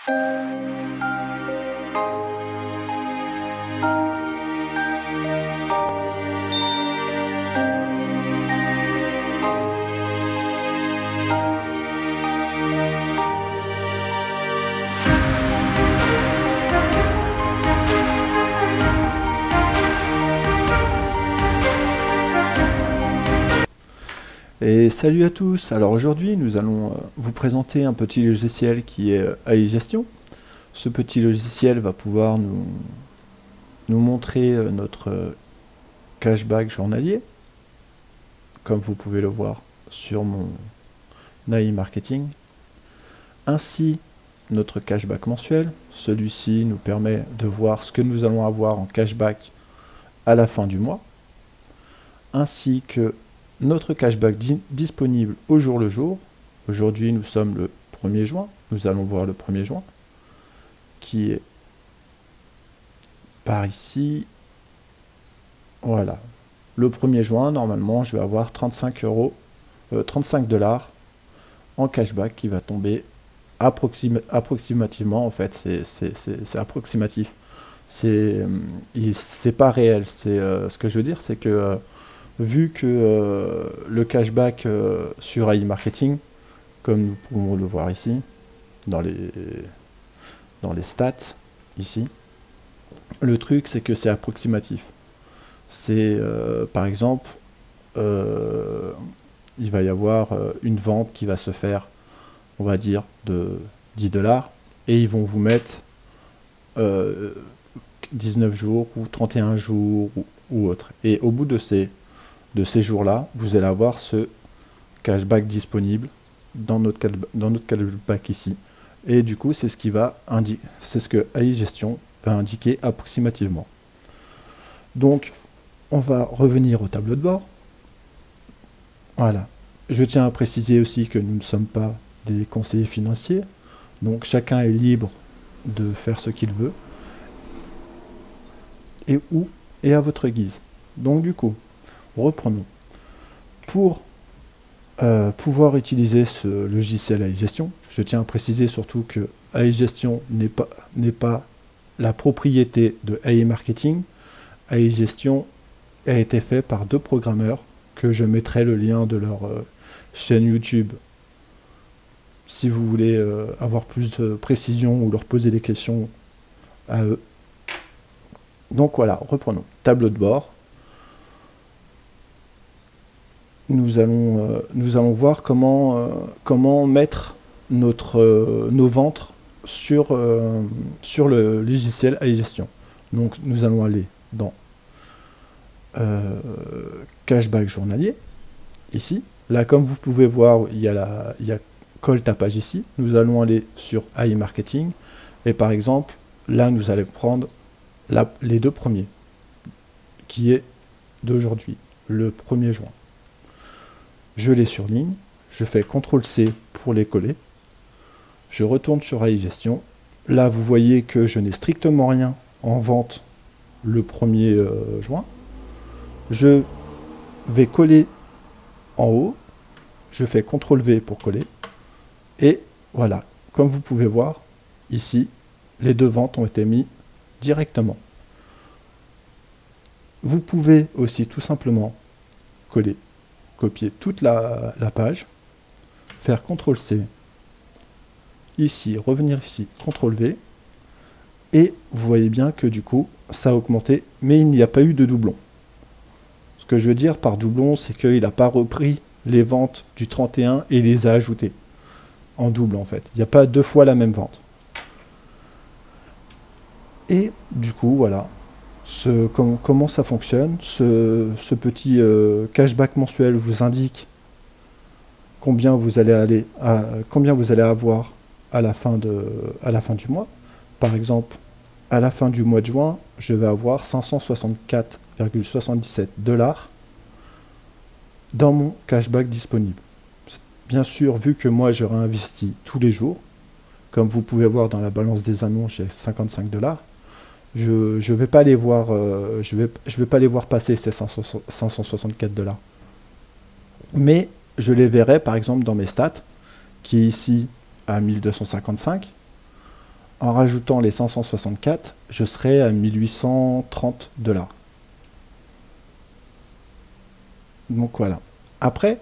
Et salut à tous. Alors aujourd'hui nous allons vous présenter un petit logiciel qui est AI Gestion. Ce petit logiciel va pouvoir nous montrer notre cashback journalier, comme vous pouvez le voir sur mon AI Marketing, ainsi notre cashback mensuel. Celui-ci nous permet de voir ce que nous allons avoir en cashback à la fin du mois, ainsi que notre cashback disponible au jour le jour. Aujourd'hui, nous sommes le 1er juin. Nous allons voir le 1er juin, qui est par ici. Voilà. Le 1er juin, normalement, je vais avoir 35 $ en cashback qui va tomber approximativement. En fait, c'est approximatif. C'est pas réel. Ce que je veux dire, c'est que vu que le cashback sur AI Marketing, comme nous pouvons le voir ici, dans les stats, ici, le truc c'est que c'est approximatif. C'est par exemple, il va y avoir une vente qui va se faire, on va dire, de 10 $, et ils vont vous mettre 19 jours ou 31 jours ou autre. Et au bout de ces jours-là, vous allez avoir ce cashback disponible dans notre cashback ici. Et du coup, c'est ce qui va indiquer, c'est ce que AI Gestion va indiquer approximativement. Donc, on va revenir au tableau de bord. Voilà. Je tiens à préciser aussi que nous ne sommes pas des conseillers financiers. Donc, chacun est libre de faire ce qu'il veut. Et à votre guise. Donc, du coup, reprenons. Pour pouvoir utiliser ce logiciel AI Gestion, je tiens à préciser surtout que AI Gestion n'est pas la propriété de AI Marketing. AI Gestion a été fait par 2 programmeurs que je mettrai le lien de leur chaîne YouTube si vous voulez avoir plus de précision ou leur poser des questions à eux. Donc voilà, reprenons. Tableau de bord. Nous allons voir comment mettre nos ventes sur le logiciel AI Gestion. Donc nous allons aller dans cashback journalier, ici. Là, comme vous pouvez voir, il y a colle ta page ici. Nous allons aller sur AI Marketing, et par exemple, là nous allons prendre les 2 premiers, qui est d'aujourd'hui, le 1er juin. Je les surligne, je fais CTRL-C pour les coller, je retourne sur AI Gestion. Là, vous voyez que je n'ai strictement rien en vente le 1er juin. Je vais coller en haut, je fais CTRL-V pour coller, et voilà, comme vous pouvez voir, ici, les 2 ventes ont été mises directement. Vous pouvez aussi tout simplement coller, copier toute la page, faire CTRL-C, ici, revenir ici, CTRL-V, et vous voyez bien que du coup, ça a augmenté, mais il n'y a pas eu de doublon. Ce que je veux dire par doublon, c'est qu'il n'a pas repris les ventes du 31 et les a ajoutées en double en fait. Il n'y a pas 2 fois la même vente. Et du coup, voilà. Comment ça fonctionne. Ce petit cashback mensuel vous indique combien vous allez avoir à la fin du mois. Par exemple, à la fin du mois de juin, je vais avoir 564,77 $ dans mon cashback disponible. Bien sûr, vu que moi je réinvestis tous les jours, comme vous pouvez voir dans la balance des annonces, j'ai 55 $. Je vais pas les voir, je vais pas les voir passer ces 564 $. Mais je les verrai par exemple dans mes stats, qui est ici à 1255. en rajoutant les 564, je serai à 1830 $. Donc voilà. Après,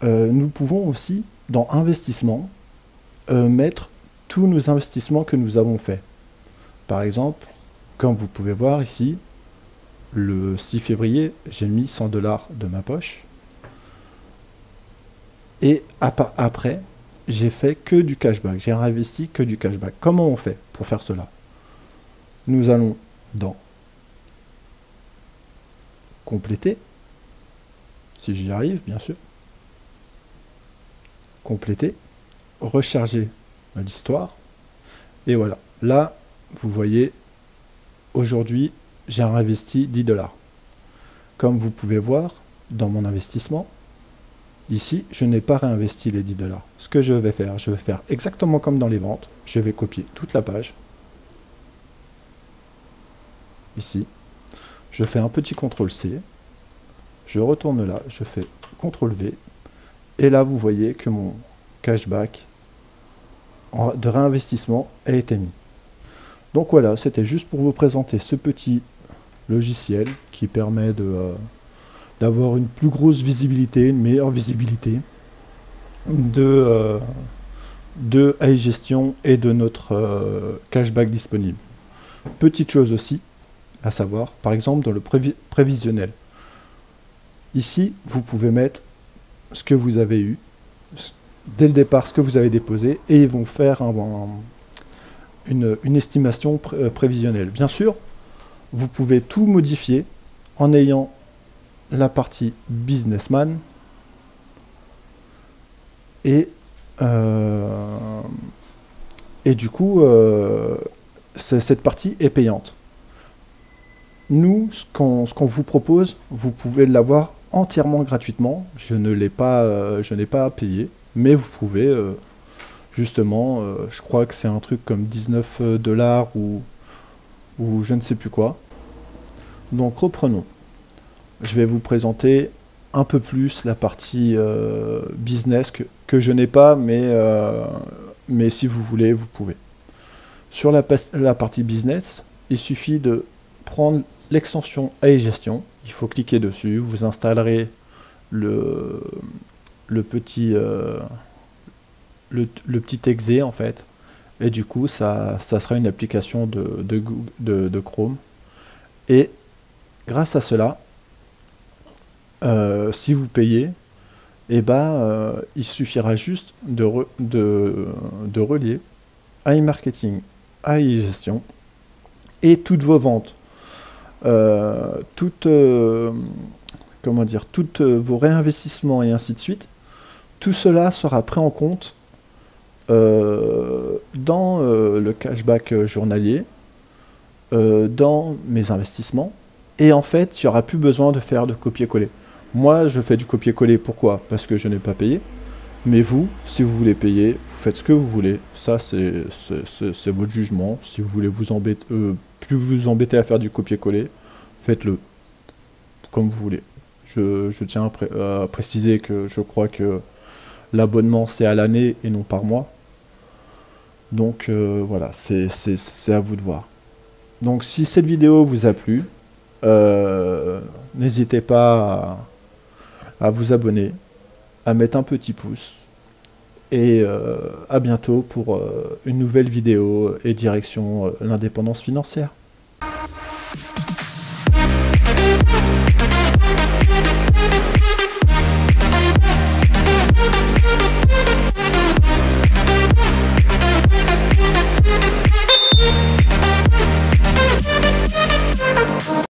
nous pouvons aussi, dans investissement, mettre tous nos investissements que nous avons faits. Par exemple, comme vous pouvez voir ici, le 6 février, j'ai mis 100 $ de ma poche. Et après, j'ai fait que du cashback. J'ai réinvesti que du cashback. Comment on fait pour faire cela? Nous allons dans compléter, si j'y arrive, bien sûr. Compléter, recharger l'histoire. Et voilà. Là, vous voyez, aujourd'hui, j'ai réinvesti 10 $. Comme vous pouvez voir, dans mon investissement, ici, je n'ai pas réinvesti les 10 $. Ce que je vais faire exactement comme dans les ventes. Je vais copier toute la page. Ici. Je fais un petit CTRL-C. Je retourne là. Je fais CTRL-V. Et là, vous voyez que mon cashback de réinvestissement a été mis. Donc voilà, c'était juste pour vous présenter ce petit logiciel qui permet d'avoir une plus grosse visibilité, une meilleure visibilité de iGestion et de notre cashback disponible. Petite chose aussi à savoir, par exemple dans le prévisionnel. Ici, vous pouvez mettre ce que vous avez eu, dès le départ ce que vous avez déposé, et ils vont faire une estimation prévisionnelle. Bien sûr, vous pouvez tout modifier en ayant la partie businessman et du coup cette partie est payante. Nous, ce qu'on vous propose, vous pouvez l'avoir entièrement gratuitement. Je n'ai pas payé, mais vous pouvez justement, je crois que c'est un truc comme 19 $ ou je ne sais plus quoi. Donc reprenons. Je vais vous présenter un peu plus la partie business que je n'ai pas, mais si vous voulez, vous pouvez. Sur la partie business, il suffit de prendre l'extension iGestion. Il faut cliquer dessus, vous installerez le petit exe en fait, et du coup ça sera une application de Chrome, et grâce à cela, si vous payez, et il suffira juste de relier iMarketing à iGestion, et toutes vos ventes, toutes vos réinvestissements et ainsi de suite, tout cela sera pris en compte dans le cashback journalier, dans mes investissements, et en fait, il n'y aura plus besoin de faire de copier-coller. Moi, je fais du copier-coller, pourquoi? Parce que je n'ai pas payé. Mais vous, si vous voulez payer, vous faites ce que vous voulez. Ça, c'est votre jugement. Si vous voulez plus vous embêter à faire du copier-coller, faites-le comme vous voulez. Je tiens à préciser que je crois que l'abonnement, c'est à l'année et non par mois. Donc voilà, c'est à vous de voir. Donc si cette vidéo vous a plu, n'hésitez pas à vous abonner, à mettre un petit pouce, et à bientôt pour une nouvelle vidéo et direction l'indépendance financière.